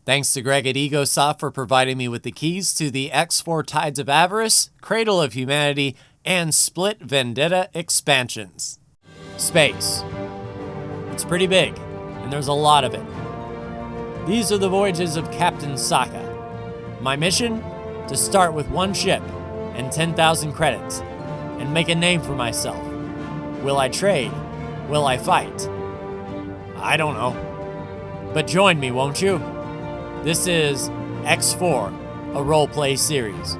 Thanks to Greg at EgoSoft for providing me with the keys to the X4 Tides of Avarice, Cradle of Humanity, and Split Vendetta expansions. Space. It's pretty big, and there's a lot of it. These are the voyages of Captain Saka. My mission? To start with one ship and 10,000 credits, and make a name for myself. Will I trade? Will I fight? I don't know. But join me, won't you? This is X4, a roleplay series.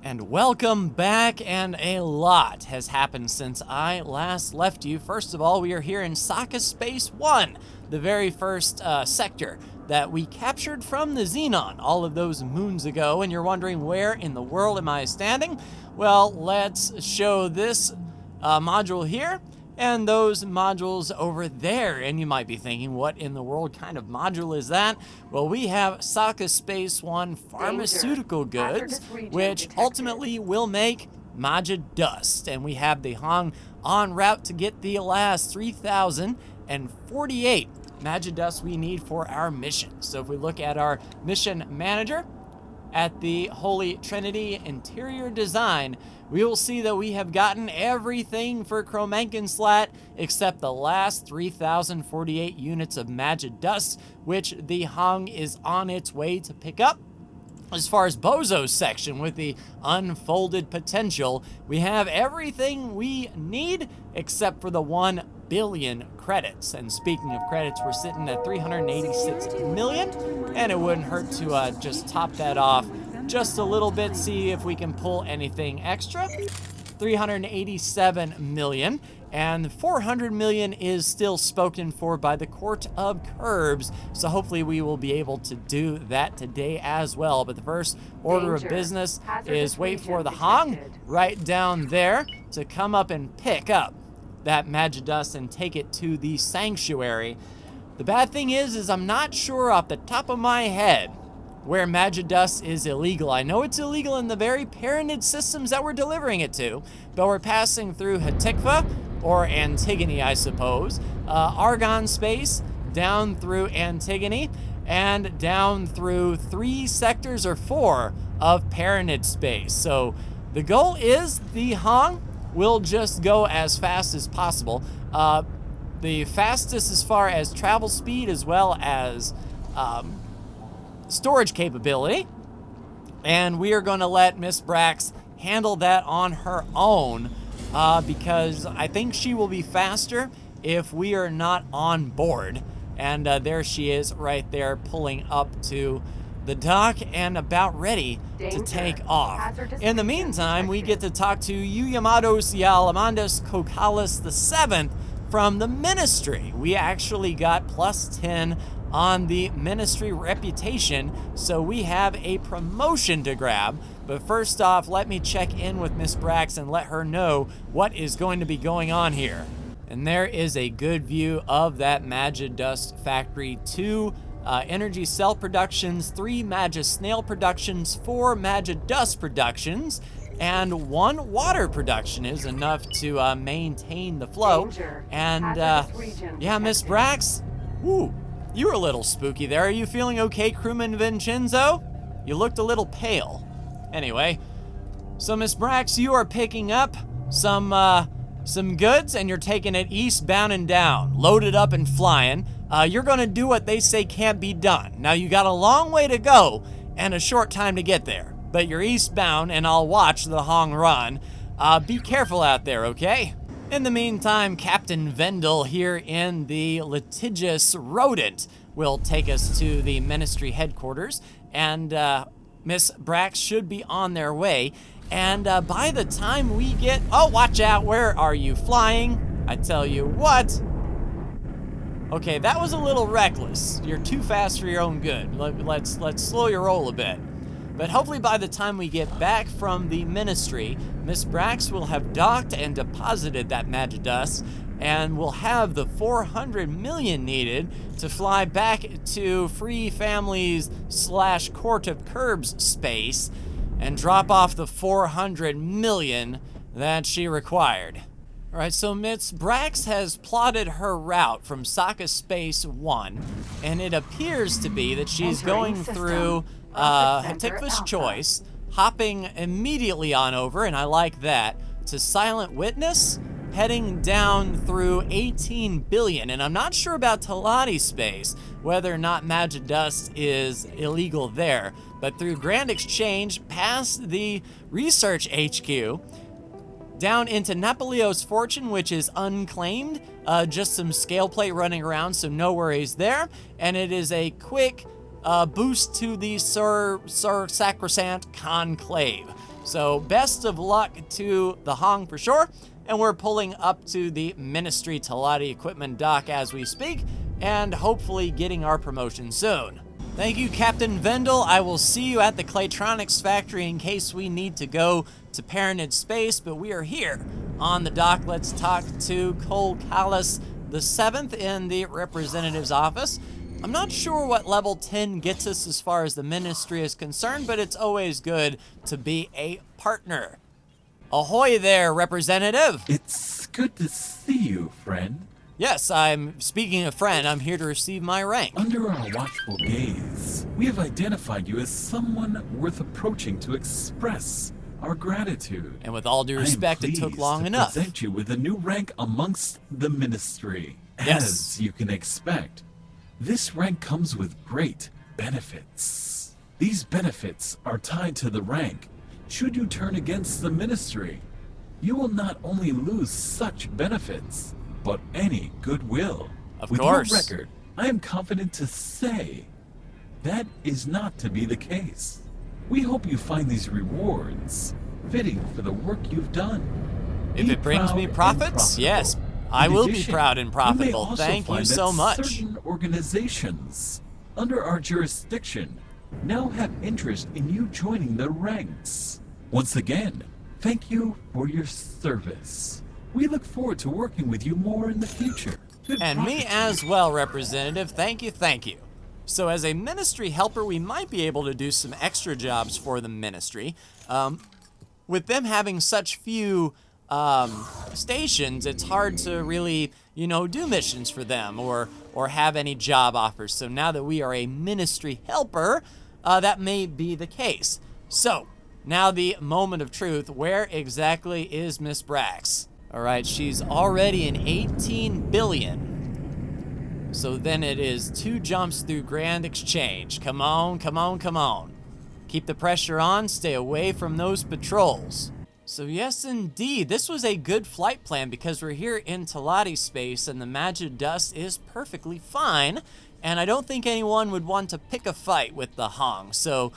And welcome back, and a lot has happened since I last left you. First of all, we are here in Saka Space 1, the very first sector that we captured from the Xenon all of those moons ago, and you're wondering where in the world am I standing? Well, let's show this module here and those modules over there. And you might be thinking, what in the world kind of module is that? Well, we have Saka Space 1 pharmaceutical goods, which ultimately will make Magid dust. And we have the Hong en route to get the last 3,048 Magid dust we need for our mission. So if we look at our mission manager at the Holy Trinity interior design, we will see that we have gotten everything for Chromankenslat except the last 3,048 units of Magid dust, which the Hong is on its way to pick up. As far as Bozo's section with the unfolded potential, we have everything we need except for the 1 billion credits. And speaking of credits, we're sitting at 386 million, and it wouldn't hurt to just top that off just a little bit, see if we can pull anything extra. 387 million, and 400 million is still spoken for by the Court of Curbs, so hopefully we will be able to do that today as well. But the first order of business is wait for the Hong right down there to come up and pick up that Magid dust and take it to the sanctuary. The bad thing is I'm not sure off the top of my head where Magid dust is illegal. I know it's illegal in the very parented systems that we're delivering it to, but we're passing through Hatikva, or Antigone, I suppose, Argon space, down through Antigone, and down through 3 sectors or 4 of parented space. So the goal is the Hong will just go as fast as possible. The fastest as far as travel speed as well as storage capability, and we are going to let Miss Brax handle that on her own because I think she will be faster if we are not on board. And there she is right there pulling up to the dock and about ready to take off. In the meantime, we get to talk to Uyamados Yalamandas Kokalis VII from the Ministry. We actually got +10 on the Ministry reputation, so we have a promotion to grab. But first off, let me check in with Miss Brax and let her know what is going to be going on here. And there is a good view of that Magid dust factory. 2 energy cell productions, 3 Magid snail productions, 4 Magid dust productions, and 1 water production is enough to maintain the flow. And yeah, Miss Brax, woo, you were a little spooky there. Are you feeling okay, crewman Vincenzo? You looked a little pale. Anyway, so Miss Brax, you are picking up some goods, and you're taking it eastbound and down, loaded up and flying. You're gonna do what they say can't be done. Now, you got a long way to go and a short time to get there, but you're eastbound, and I'll watch the Hong run. Be careful out there, okay? In the meantime, Captain Vendel here in the litigious rodent will take us to the Ministry headquarters, and Miss Brax should be on their way. And by the time we get... Oh, watch out, where are you flying? I tell you what. Okay, that was a little reckless. You're too fast for your own good. Let's slow your roll a bit. But hopefully by the time we get back from the Ministry, Miss Brax will have docked and deposited that Magid dust, and we'll have the 400 million needed to fly back to Free Families / Court of Curbs space and drop off the 400 million that she required. All right, so Miss Brax has plotted her route from Sokka Space 1, and it appears to be that she's going through Hatikva's Choice, hopping immediately on over, and I like that, to Silent Witness, heading down through 18 billion. And I'm not sure about Talati Space, whether or not Magic Dust is illegal there, but through Grand Exchange, past the Research HQ, down into Napoleon's Fortune, which is unclaimed, just some scale plate running around, so no worries there. And it is a quick boost to the Sir Sacrosanct Conclave. So best of luck to the Hong for sure. And we're pulling up to the Ministry Talati equipment dock as we speak, and hopefully getting our promotion soon. Thank you, Captain Vendel. I will see you at the Claytronics factory in case we need to go to Paranid Space, but we are here on the dock. Let's talk to Cole Callis the 7th in the representative's office. I'm not sure what level 10 gets us as far as the ministry is concerned, but it's always good to be a partner. Ahoy there, representative. It's good to see you, friend. Yes, I'm speaking of friend, I'm here to receive my rank. Under our watchful gaze, we have identified you as someone worth approaching to express our gratitude. And with all due respect, it took long enough. Present you with a new rank amongst the ministry. Yes. As you can expect, this rank comes with great benefits. These benefits are tied to the rank. Should you turn against the ministry, you will not only lose such benefits, but any goodwill. Of With course. your record, I am confident to say that is not to be the case. We hope you find these rewards fitting for the work you've done. If it brings me profits, yes, I will be proud and profitable. Thank you so much. Certain organizations under our jurisdiction now have interest in you joining the ranks. Once again, thank you for your service. We look forward to working with you more in the future. And me as well, representative. Thank you, thank you. So as a ministry helper, we might be able to do some extra jobs for the ministry. With them having such few stations, it's hard to really, do missions for them or have any job offers. So now that we are a ministry helper, that may be the case. So now the moment of truth. Where exactly is Miss Brax? All right, she's already in 18 billion. So then it is 2 jumps through Grand Exchange. Come on, come on, come on. Keep the pressure on, stay away from those patrols. So yes, indeed, this was a good flight plan because we're here in Talati Space and the Magic Dust is perfectly fine. And I don't think anyone would want to pick a fight with the Hong. So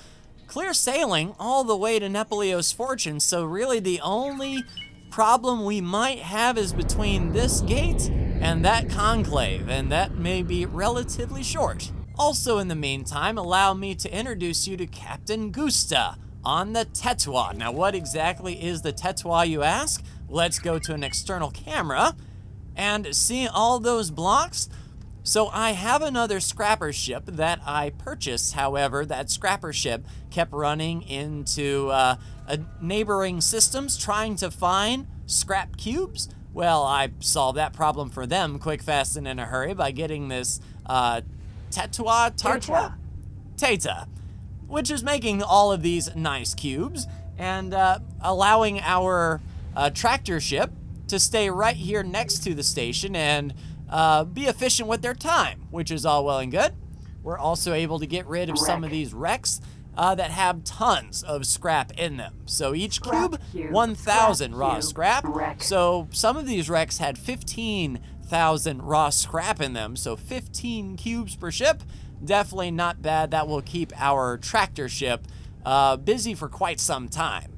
clear sailing all the way to Napoleon's Fortune. So really the only problem we might have is between this gate and that conclave, and that may be relatively short. Also in the meantime, allow me to introduce you to Captain Gusta on the Tetua. Now what exactly is the Tetua, you ask? Let's go to an external camera and see all those blocks. So I have another scrapper ship that I purchased. However, that scrapper ship kept running into neighboring systems trying to find scrap cubes. Well, I solved that problem for them quick, fast, and in a hurry by getting this Tata, which is making all of these nice cubes and allowing our tractor ship to stay right here next to the station and be efficient with their time, which is all well and good. We're also able to get rid of some of these wrecks that have tons of scrap in them. So each cube, 1,000 raw scrap. So some of these wrecks had 15,000 raw scrap in them. So 15 cubes per ship, definitely not bad. That will keep our tractor ship busy for quite some time.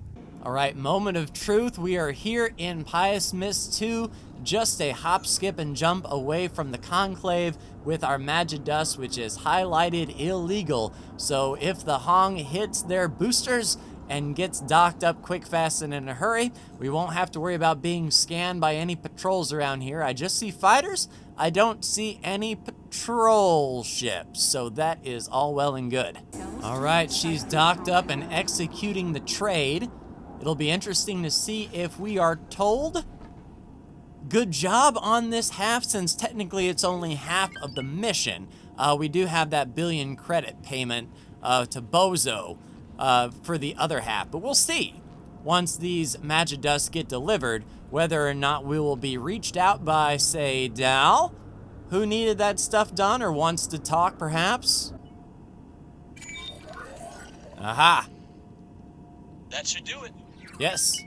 All right, moment of truth. We are here in Pious Mist 2, just a hop, skip, and jump away from the Conclave with our Magic Dust, which is highlighted illegal. So if the Hong hits their boosters and gets docked up quick, fast, and in a hurry, we won't have to worry about being scanned by any patrols around here. I just see fighters. I don't see any patrol ships, so that is all well and good. All right, she's docked up and executing the trade. It'll be interesting to see if we are told good job on this half, since technically it's only half of the mission. We do have that billion credit payment to Bozo for the other half, but we'll see once these Magidus get delivered whether or not we will be reached out by, say, Dal, who needed that stuff done or wants to talk, perhaps. Aha! That should do it. Yes.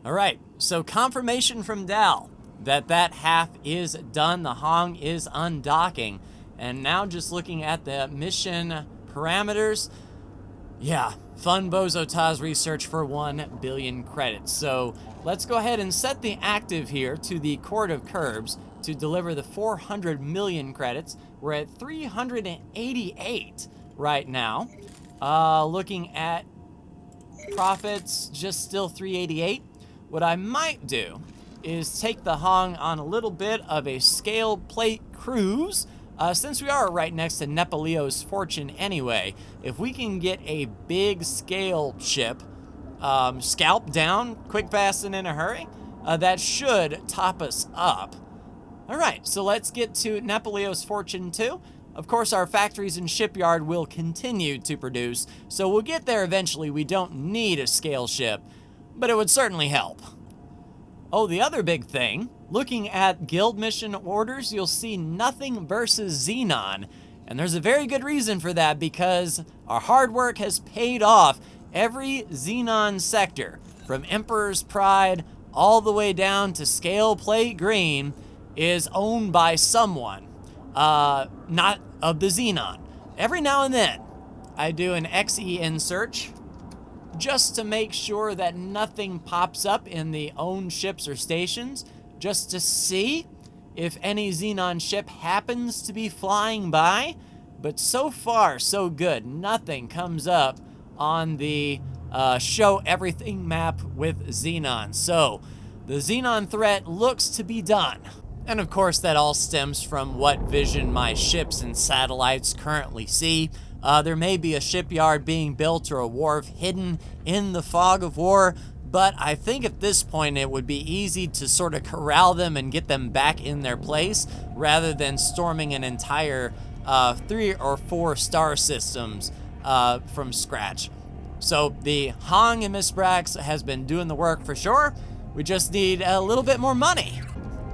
All right, so confirmation from Dal that that half is done. The Hong is undocking. And now just looking at the mission parameters, yeah, fund Bozo Taz research for 1 billion credits. So let's go ahead and set the active here to the Court of Curbs to deliver the 400 million credits. We're at 388 right now. Looking at profits, just still 388. What I might do is take the Hong on a little bit of a scale plate cruise. Since we are right next to Nepalio's Fortune anyway, if we can get a big scale ship, scalp down, quick, fast, and in a hurry, that should top us up. All right, so let's get to Nepalio's Fortune 2. Of course, our factories and shipyard will continue to produce, so we'll get there eventually. We don't need a scale ship, but it would certainly help. Oh, the other big thing, looking at guild mission orders, you'll see nothing versus Xenon. And there's a very good reason for that, because our hard work has paid off. Every Xenon sector, from Emperor's Pride all the way down to Scale Plate Green, is owned by someone, not of the Xenon. Every now and then, I do an XEN search, just to make sure that nothing pops up in the owned ships or stations, just to see if any Xenon ship happens to be flying by. But so far, so good. Nothing comes up on the show everything map with Xenon. So the Xenon threat looks to be done. And of course, that all stems from what vision my ships and satellites currently see. There may be a shipyard being built or a wharf hidden in the fog of war, but I think at this point it would be easy to sort of corral them and get them back in their place rather than storming an entire 3 or 4 star systems from scratch. So the Hong and Miss Brax has been doing the work for sure. We just need a little bit more money.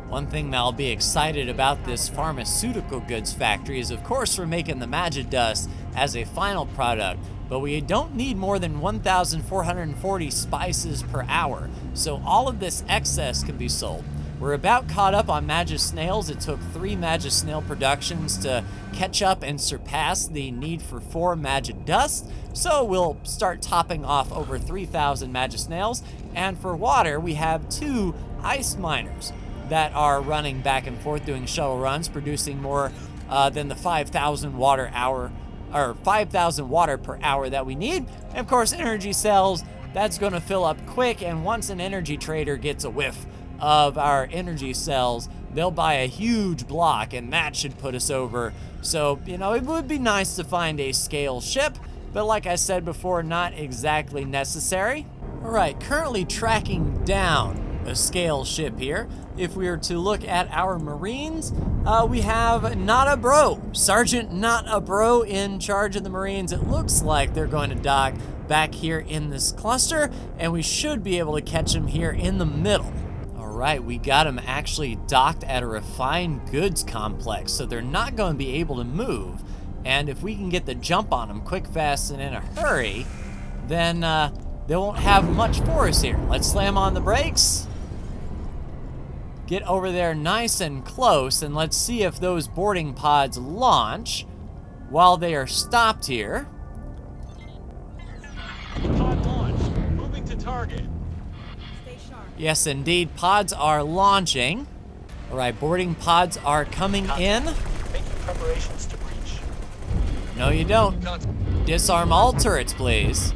One thing that I'll be excited about this pharmaceutical goods factory is, of course, we're making the Magidus as a final product, but we don't need more than 1,440 spices per hour, so all of this excess can be sold. We're about caught up on Magisnails. It took 3 Magisnail productions to catch up and surpass the need for 4 Magidus, so we'll start topping off over 3,000 Magisnails. And for water, we have 2 ice miners that are running back and forth doing shuttle runs, producing more than the 5,000 water per hour that we need. And of course, energy cells, that's going to fill up quick, and once an energy trader gets a whiff of our energy cells, they'll buy a huge block, and that should put us over. So, you know, it would be nice to find a scale ship, but like I said before, not exactly necessary. All right, currently tracking down a scale ship here. If we were to look at our Marines, we have Not a Bro, Sergeant Not a Bro in charge of the Marines. It looks like they're going to dock back here in this cluster, and we should be able to catch them here in the middle. All right, we got them actually docked at a refined goods complex, so they're not going to be able to move. And if we can get the jump on them quick, fast, and in a hurry, then they won't have much for us here. Let's slam on the brakes. Get over there nice and close, and let's see if those boarding pods launch while they are stopped here. Pod launch. Moving to target. Stay sharp. Yes, indeed, pods are launching. All right, boarding pods are coming in. Making preparations to breach. No, you don't. Disarm all turrets, please.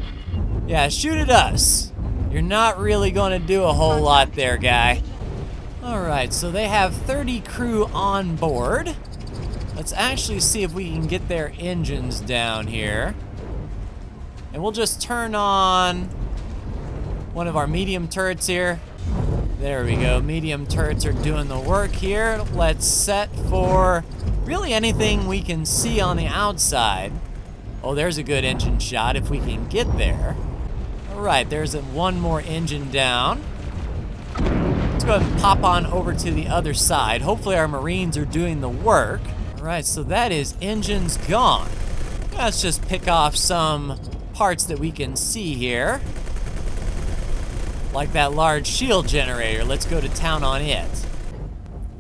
Yeah, shoot at us. You're not really going to do a whole lot there, guy. All right, so they have 30 crew on board. Let's actually see if we can get their engines down here. And we'll just turn on one of our medium turrets here. There we go. Medium turrets are doing the work here. Let's set for really anything we can see on the outside. Oh, there's a good engine shot if we can get there. All right, there's one more engine down. Let's go ahead and pop on over to the other side. Hopefully our Marines are doing the work. All right, so that is engines gone. Let's just pick off some parts that we can see here. Like that large shield generator. Let's go to town on it.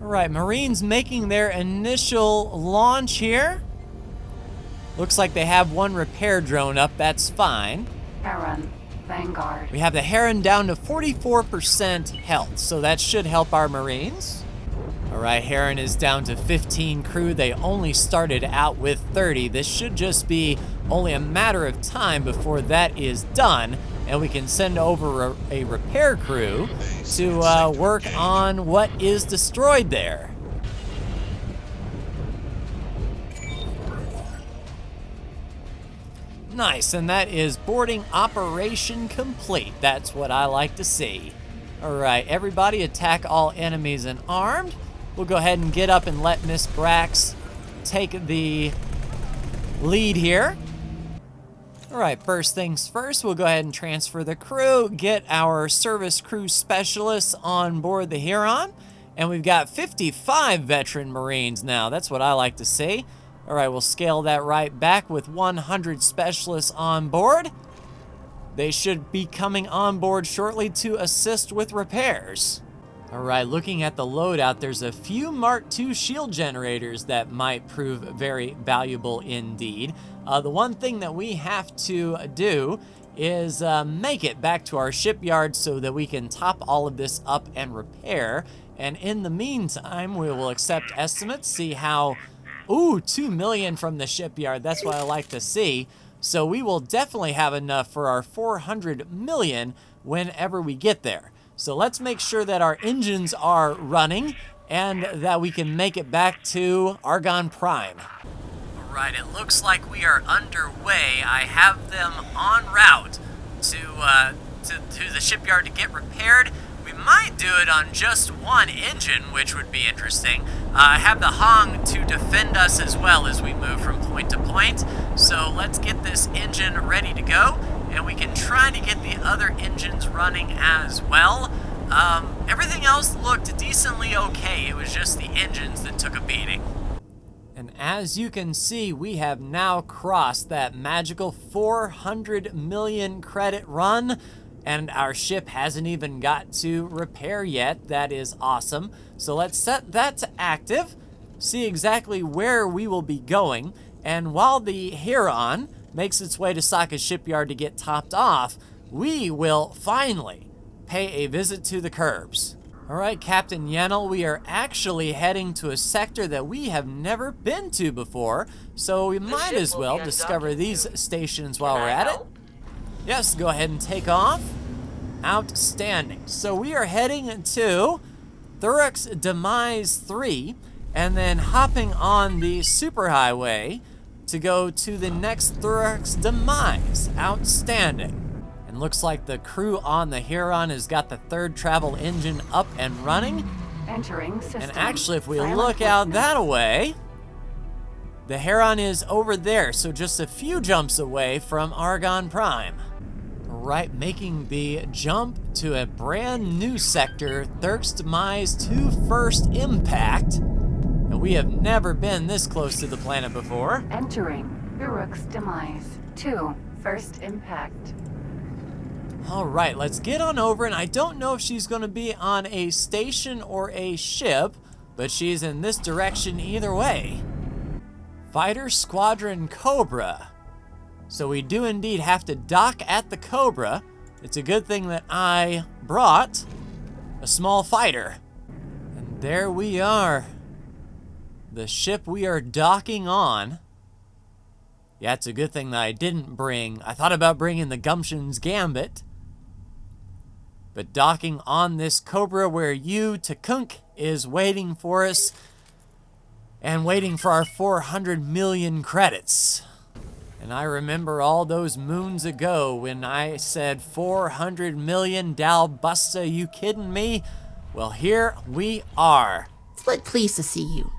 All right, Marines making their initial launch here. Looks like they have one repair drone up. That's fine. Heron, Vanguard. We have the Heron down to 44% health, so that should help our Marines. All right, Heron is down to 15 crew. They only started out with 30. This should just be only a matter of time before that is done, and we can send over a repair crew to work on what is destroyed there. Nice, and that is boarding operation complete. That's what I like to see. All right, everybody attack all enemies and armed. We'll go ahead and get up and let Miss Brax take the lead here. All right, first things first, we'll go ahead and transfer the crew, get our service crew specialists on board the Huron, and we've got 55 veteran Marines now. That's what I like to see. All right, we'll scale that right back with 100 specialists on board. They should be coming on board shortly to assist with repairs. All right, looking at the loadout, there's a few Mark II shield generators that might prove very valuable indeed. The one thing that we have to do is make it back to our shipyard so that we can top all of this up and repair. And in the meantime, we will accept estimates, see how... Ooh, 2 million from the shipyard. That's what I like to see. So we will definitely have enough for our 400 million whenever we get there. So let's make sure that our engines are running and that we can make it back to Argonne Prime. All right, it looks like we are underway. I have them en route to the shipyard to get repaired. We might do it on just one engine, which would be interesting. I have the Hong to defend us as well as we move from point to point. So let's get this engine ready to go, and we can try to get the other engines running as well. Everything else looked decently okay. It was just the engines that took a beating. And as you can see, we have now crossed that magical 400 million credit run. And our ship hasn't even got to repair yet. That is awesome. So let's set that to active, see exactly where we will be going. And while the Huron makes its way to Sokka's shipyard to get topped off, we will finally pay a visit to the Curbs. All right, Captain Yenel, we are actually heading to a sector that we have never been to before. So we might as well discover these stations while we're at it. Yes, go ahead and take off. Outstanding. So we are heading to Thurrock's Demise 3 and then hopping on the superhighway to go to the next Thurrock's Demise. Outstanding. And looks like the crew on the Huron has got the third travel engine up and running. Entering system. And actually, if we look out that way, the Huron is over there, so just a few jumps away from Argonne Prime. Right, making the jump to a brand new sector, Thurrock's Demise 2 First Impact. And we have never been this close to the planet before. Entering Thurrock's Demise 2 First Impact. All right, let's get on over, and I don't know if she's going to be on a station or a ship, but she's in this direction either way. Fighter Squadron Cobra. So we do indeed have to dock at the Cobra. It's a good thing that I brought a small fighter. And there we are. The ship we are docking on. Yeah, it's a good thing that I didn't bring. I thought about bringing the Gumption's Gambit. But docking on this Cobra where Takunk is waiting for us. And waiting for our 400 million credits. And I remember all those moons ago when I said 400 million, Dalbusta, you kidding me? Well, here we are. But pleased to see you.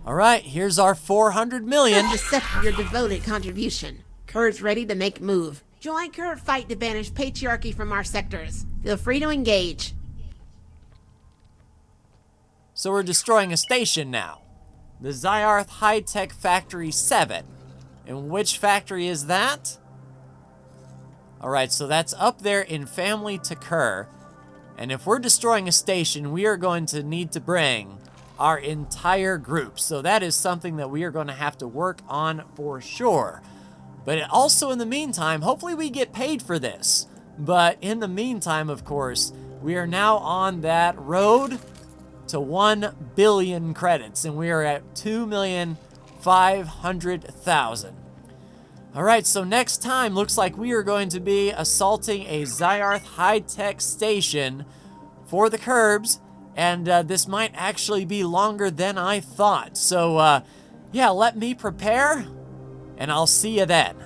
All right, here's our 400 million. Accept your devoted contribution. Kur's ready to make move. Join Kur, fight to banish patriarchy from our sectors. Feel free to engage. So we're destroying a station now. The Zyarth High-Tech Factory 7. And which factory is that? Alright, so that's up there in Family to Kur. And if we're destroying a station, we are going to need to bring our entire group. So that is something that we are going to have to work on for sure. But also in the meantime, hopefully we get paid for this. But in the meantime, of course, we are now on that road to 1 billion credits, and we are at 2,500,000. All right, so next time looks like we are going to be assaulting a Zyarth high-tech station for the curbs, and this might actually be longer than I thought. So, yeah, let me prepare, and I'll see you then.